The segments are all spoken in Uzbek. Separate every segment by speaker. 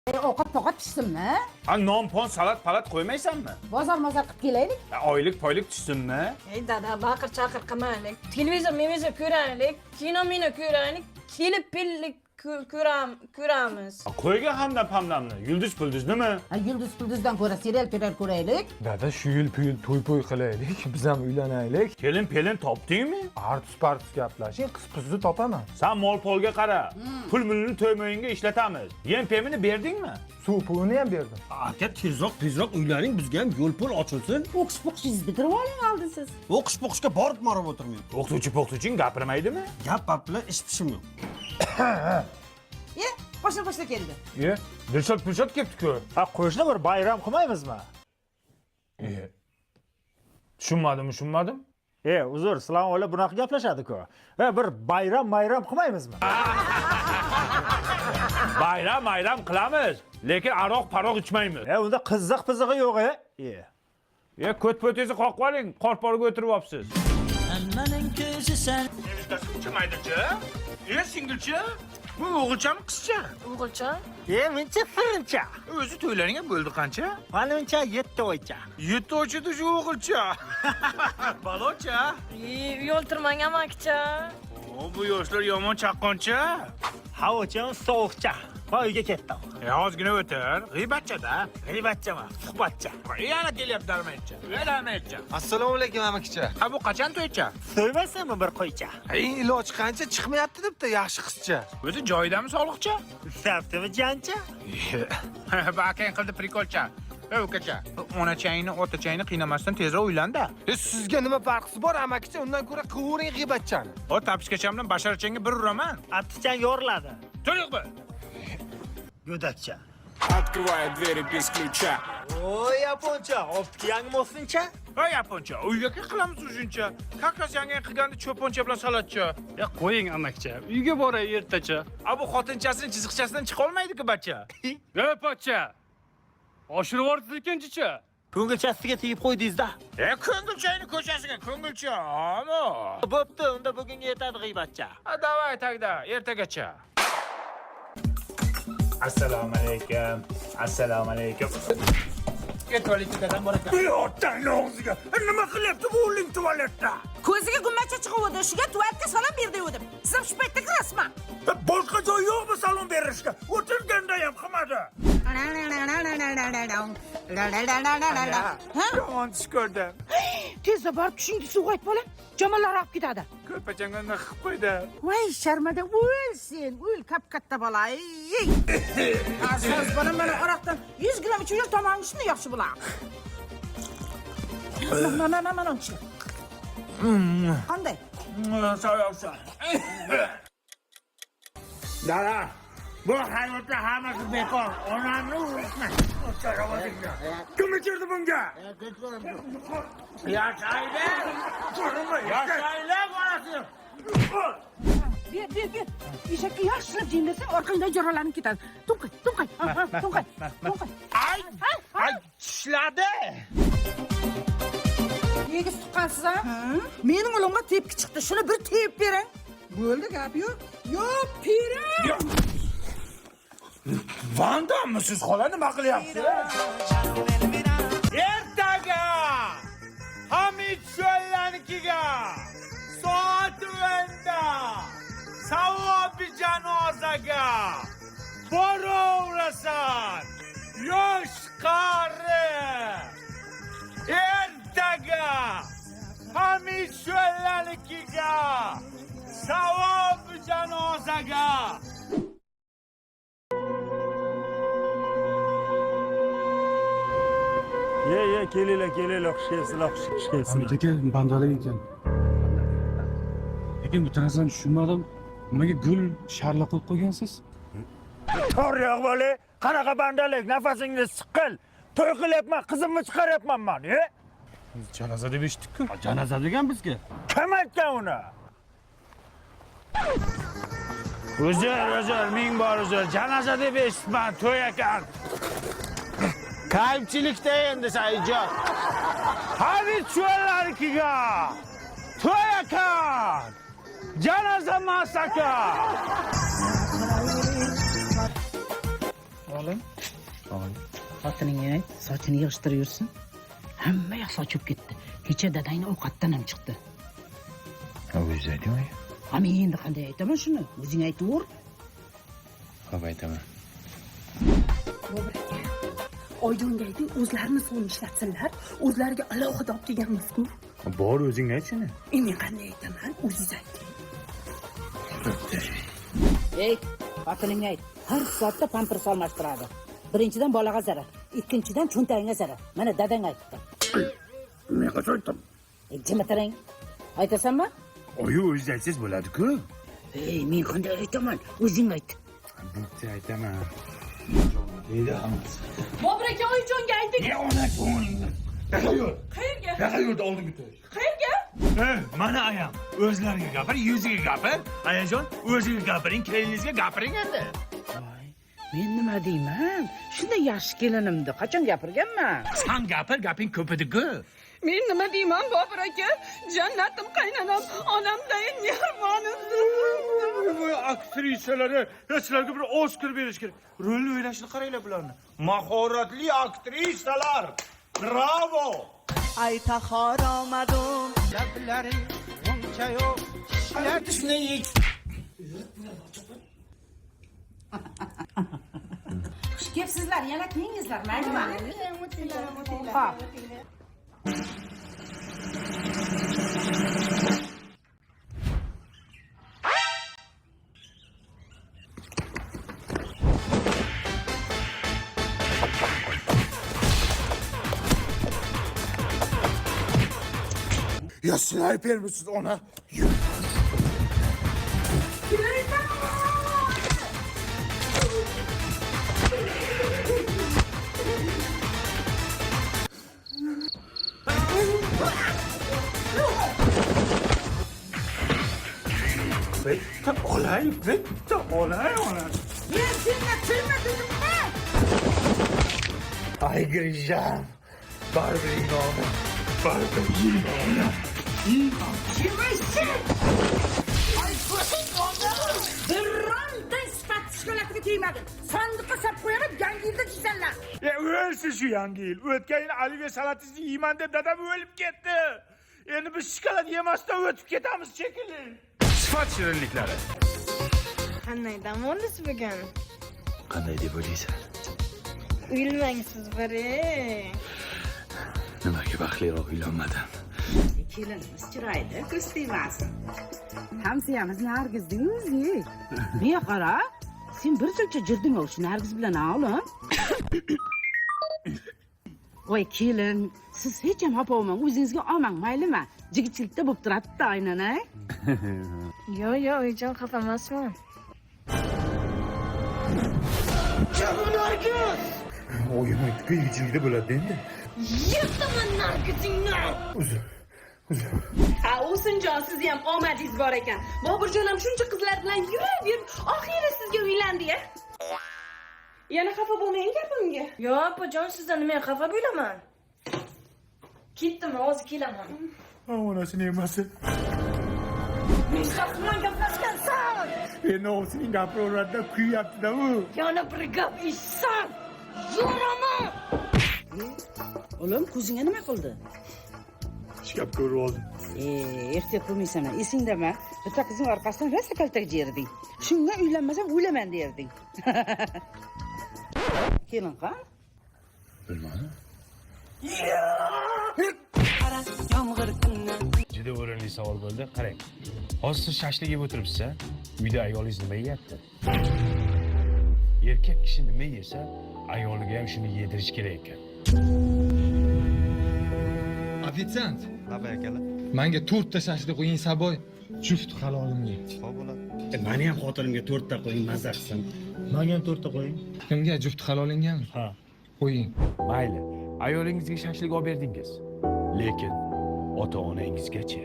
Speaker 1: Ovqat poqat pishsinmi?
Speaker 2: Non, pon, salat, palat qo'ymaysanmi?
Speaker 1: Bozor qilib kelaylik.
Speaker 2: Oylik tushsinmi?
Speaker 3: Ey dada, baqir chaqir qilmaylik. Televizor ko'raylik, kino ko'raylik, kelib pillik ko'ramiz.
Speaker 2: Qo'yga hamdam pamdamni. Yulduz nima?
Speaker 1: Yulduzdan ko'ra serial ko'raylik.
Speaker 4: Dada shu yil to'y qilaylik, biz ham uylanaylik.
Speaker 2: Kelin topdingmi?
Speaker 4: Artus gaplashing, qizni topaman.
Speaker 2: Sen mol-polga qara. Pul-mulni to'ymoyinga ishlatamiz. Yem-pemini berdingmi?
Speaker 4: Suv pulini ham berdim.
Speaker 5: Aka tezroq uylaring, bizga ham yo'l po'l ochilsin.
Speaker 1: O'qish bitirib oling oldin siz.
Speaker 5: O'qish-po'qishga borib marab o'tirmaydi.
Speaker 2: O'qituvchi poqituvching
Speaker 5: Gap bilan ish pishim yo'q.
Speaker 1: Qo'shna keldi.
Speaker 2: Dilshod ketdi-ku.
Speaker 4: Qo'shni bir bayram qilmaymizmi?
Speaker 2: Tushunmadim.
Speaker 4: Uzr, sizlar oila bunaqa gaplashadi-ku. Bir bayram qilmaymizmi?
Speaker 2: Bayram qilamiz, lekin aroq ichmaymiz.
Speaker 4: Unda qiziq-pizig'i yo'q-e.
Speaker 2: Ko't-po'tingizni qoqib oling, qorporga o'tirib olibsiz.
Speaker 6: Hammaning ko'zi sen.
Speaker 2: Nevishtasi uchamaydi-chi? Singilchi? Bu o'g'ilchami, qizcha?
Speaker 3: O'g'ilcha?
Speaker 4: Mencha firincha.
Speaker 2: O'zi to'ylaringga bo'ldi qancha?
Speaker 4: Mencha 7 oycha.
Speaker 2: 7 oychada shu o'g'ilcha. Balocha.
Speaker 3: Uyoltirmang amakicha.
Speaker 2: Bu yoshlar yomon chaqqoncha.
Speaker 4: Havocham sovuqcha. Uyga ketdim.
Speaker 2: Ozgina o'tir. G'iybatcha-da.
Speaker 4: G'iybatchama, suhbatcha.
Speaker 2: Yana kelyapti darmaycha.
Speaker 7: Assalomu alaykum amakicha.
Speaker 2: Bu qachon to'ycha?
Speaker 4: So'ymaysanmi bir qo'ycha?
Speaker 7: Iloji qancha chiqmayapti debdi yaxshi qizcha.
Speaker 2: O'zi joyidami sog'liqcha?
Speaker 4: Saptimi jancha?
Speaker 2: Bakang qildi prikolcha. Ukacha, onachangni, otachangni qiynamasdan tezroq uylanda.
Speaker 7: Sizga nima farqi bor amakicha? Undan ko'ra quvering g'iybatchani.
Speaker 2: Tapishkacham bilan basharachangga bir uraman.
Speaker 4: Aptichang yoriladi.
Speaker 2: To'liq bu.
Speaker 4: Go'dakcha.
Speaker 8: Открывает двери без ключа.
Speaker 4: Voy yaponcha, optiyang mo'sincha?
Speaker 2: Voy yaponcha, uyga qilamiz o'shuncha. Kakras yangi qilganda cho'poncha bilan salatcha.
Speaker 9: Qo'ying amakcha, uyga boray ertacha.
Speaker 2: Bu xotinchasining chiziqchasidan chiqa olmaydi-ku bacha.
Speaker 9: Pochcha. Oshirib yuborsiz ekanchicha.
Speaker 4: Ko'ngilchasiga tegib qo'ydingiz-da.
Speaker 2: Ko'ngilchangni ko'chasiga, ko'ngilcha.
Speaker 4: Bo'pti, unda bugunga yetadi g'iybatcha.
Speaker 2: Davay tagda, ertagacha. Assalomu alaykum. Tualetdan bor ekan. Otangni og'ziga. Nima qilyapti bu o'g'ling tualetda?
Speaker 1: Ko'ziga gummacha chiqib shuga tualetga salom berdi o'dim. Siz ham shu paytda kirasizmi?
Speaker 2: Boshqa joy yo'qmi salom berishga? O'tirganda ham qilmadi. Yomon tush ko'rdim.
Speaker 1: Tezda borib tushingni suv qaytib oling. Jamolar olib ketadi.
Speaker 2: Ko'rpachangga nima qilib qo'ydi?
Speaker 1: Voy sharmada o'lsin, o'l katta bola. Asoz bola mana aroqdan 100 gram ichib yur, tomog'ing shunday yaxshi bo'ladi. Mana ichla. Qanday?
Speaker 2: So'yavsa. Dada, bu hayotda hammasi bekor. Onamni urma. Kim ichirdi bunga? Yashaydi. Yashaydi bolasi.
Speaker 1: Ber. Eshakka yaxshilab jinglasang, orqangdan jo'ralanib ketadi. To'nqay.
Speaker 2: Ay, tishladi.
Speaker 1: Nega tuqqansiz ha? Mening o'limga tepki chiqdi. Shuni bir tepib bering. Bo'ldi, gap yo'q. Yo'q, pirim.
Speaker 2: Vandammi siz xola nima qilyapsiz? Ertaga Hamid Sho'llanikiga soat 'da savobi janozaga boraverasan. Yosh qari. Ertaga Hamid Sho'llanikiga savobi janozaga.
Speaker 4: Kelinglar, xush kelibsizlar.
Speaker 9: Hamid aka, bandalik ekan. Lekin bu narsani tushunmadim. Nimaga gul sharla qilib qo'ygansiz?
Speaker 4: Toryoq bola, qanaqa bandalik, nafasingni siqil. To'y qilyapman, qizimni chiqaryapman men,
Speaker 9: Janoza deb eshitdik-ku. Janoza degan bizga.
Speaker 4: Kim aytgan uni?
Speaker 2: Uzr, ming bor uzr. Janoza deb eshitman, to'y ekan. Kayfchilikda endi sayjon. Hamid Sho'llanikiga to'y ekan. Janoza emas ekan.
Speaker 1: Oğlum. Xotiningga ayt, sochini yig'ishtirib yursin. Hamma yoq sochib ketdi. Kecha dadangni ovqatdan ham chiqdi.
Speaker 4: O'zi aytdimi?
Speaker 1: Ha, men endi qanday aytaman shuni? O'zing aytaver.
Speaker 4: Xo'p, aytaman.
Speaker 10: Oydinga ayting, o'zlarini suvni ishlatsinlar. O'zlariga alohida olib kelganmiz-ku.
Speaker 4: Bor, o'zing ayt shuni.
Speaker 10: Men qanday aytaman? O'zingiz ayting.
Speaker 1: Ey, xotiningga ayt. Har soatda pampers almashtiradi. Birinchidan bolaga zarar, ikkinchidan cho'ntagingga zarar. Mana dadang aytdi.
Speaker 4: Men qachon aytdim?
Speaker 1: Jim o'tiring. Aytasanmi?
Speaker 4: Oyi, o'zingiz aytsangiz bo'ladi-ku.
Speaker 1: Ey, men qanday aytaman? O'zing ayt.
Speaker 4: Bo'pti, aytaman.
Speaker 10: Bobur aka, oyijonga ayting.
Speaker 4: Ne ona ko'nglingizni? Yo'q.
Speaker 10: Qayerga?
Speaker 4: Yo'lda oldin bitir.
Speaker 10: Qayerga?
Speaker 4: Mana ayam. O'zlariga gapir, yuziga gapir. Ayajon, o'zingiz gapiring, keliningizga gapiring endi.
Speaker 1: Men nima deyman? Shunday yaxshi kelinimdi. Qachon gapirganman?
Speaker 4: Sen gapir, gaping ko'p edi-ku.
Speaker 10: Men nima deyman, Bobur aka? Jannatim qaynanam, onamday mehmonim.
Speaker 4: Bu aktrisalari sizlarga bir Oskar berish kerak. Rol o'ynashni qaranglar bularni. Mahoratli aktrisalar. Bravo!
Speaker 6: Ay tahor omadim
Speaker 7: Lablaring uncha yo'q.
Speaker 1: Xush kelibsizlar, yana kiyingizlar, maylimi? Xo'p.
Speaker 4: Ya sniper misiniz ona? Bitta olay, bitta olay ona.
Speaker 1: Tilma dedim ben.
Speaker 4: Ay gireceğim. Barbie imanı. Barbie imanı.
Speaker 1: Kimsin? Ay koşun oldu. Bironta ispat şokolatiga tegmading. Sandiqqa solib qo'yib, yangi yilda yeysanlar.
Speaker 4: Ya o'lsin shu yangi yil. O'tgan yil Alive salatingizni yeyman deb dadam o'lib ketdi. Endi biz shokolad yemasdan o'tib ketamiz shekilli. Sifat shirinliklari.
Speaker 3: Qanday dam olasiz bugun?
Speaker 4: Qanday deb o'ylaysan?
Speaker 3: Uylanmangsiz bari.
Speaker 4: Nimaga baxtliroq uylanmadim?
Speaker 1: Kelinimiz chiroyli, ko'z tegmasin. Hamsiyamiz Nargizding o'zi. Men qara, sen bir zulcha jirding o'sha Nargiz bilan o'g'lim. Voy kelin, siz hech ham xafa bo'lmang, o'zingizga olmang, maylimi? Jigitchilikda bo'lib turadi-da, aynan, a?
Speaker 3: Yo'q, oyijon, xafa emasman.
Speaker 4: Oyim kuychilikda bo'ladi endi.
Speaker 10: Yirtaman nargizingni.
Speaker 4: Uzr.
Speaker 10: Ha, o'sinjon, sizni ham omadingiz bor ekan. Boburjon ham shuncha qizlar bilan yurib, oxiri sizga uylandi-ya. Yana xafa bo'lmang gapimga.
Speaker 3: Yo'q, opajon, sizdan nima xafa bo'laman? Ketdim, hozir kelaman.
Speaker 4: Onasini emasi.
Speaker 3: Nishaq bilan gaplashgansan.
Speaker 4: Endi o'zining gapiraverdida kuyyapti-da u.
Speaker 3: Yana bir gap eshitsan, zo'raman.
Speaker 1: O'g'lim, ko'zingga nima qildi?
Speaker 4: Ish gap ko'rib oldim.
Speaker 1: Ehtiyot qilmaysan, esingdami? Bitta qizning orqasidan rosa kaltak jerding. Shunga uylanmasam o'laman derding. Kelin qa?
Speaker 4: Bilmadim.
Speaker 2: Juda o'rinli savol bo'ldi. Qarang. Hozir siz shashlik yeb o'tiribsiz, a? Uyda ayolingiz nima yeyapti? Erkak kishi nima yesa, ayoliga ham shuni yedirish kerak ekan.
Speaker 7: Ofitsiant. Nima akalar? Menga 4 ta shashlik qo'ying, Saboy. Juft halolimga. Xo'p bo'ladi.
Speaker 5: Meni ham xotirimga 4 ta qo'ying, mazza qilsin. Menga ham 4 ta qo'ying.
Speaker 7: Kimga juft halolingan?
Speaker 5: Ha.
Speaker 7: Qo'ying.
Speaker 2: Mayli. Ayolingizga shashlik olib berdingiz. Lekin ota-onangizgachi?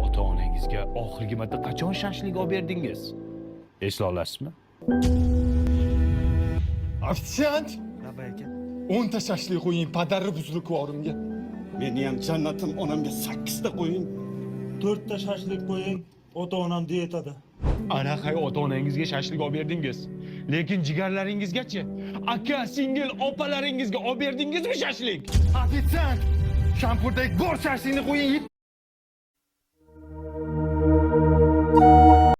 Speaker 2: Ota-onangizga oxirgi marta qachon shashlik olib berdingiz? Esla olasizmi?
Speaker 7: Ofitsiant. Nima aka? 10 ta shashlik qo'ying, padari buzilib ko'rimga.
Speaker 5: Meni ham jannatim onamga 8 ta qo'ying. 4 ta shashlik qo'ying. Ota-onam diyetadi.
Speaker 2: Ana qay ota-onangizga shashlik olib berdingiz. Lekin jigarlaringizgachi, aka, singil opalaringizga olib berdingizmi shashlik?
Speaker 7: Ofitsiant, shampurdagi bor shashlikni qo'ying.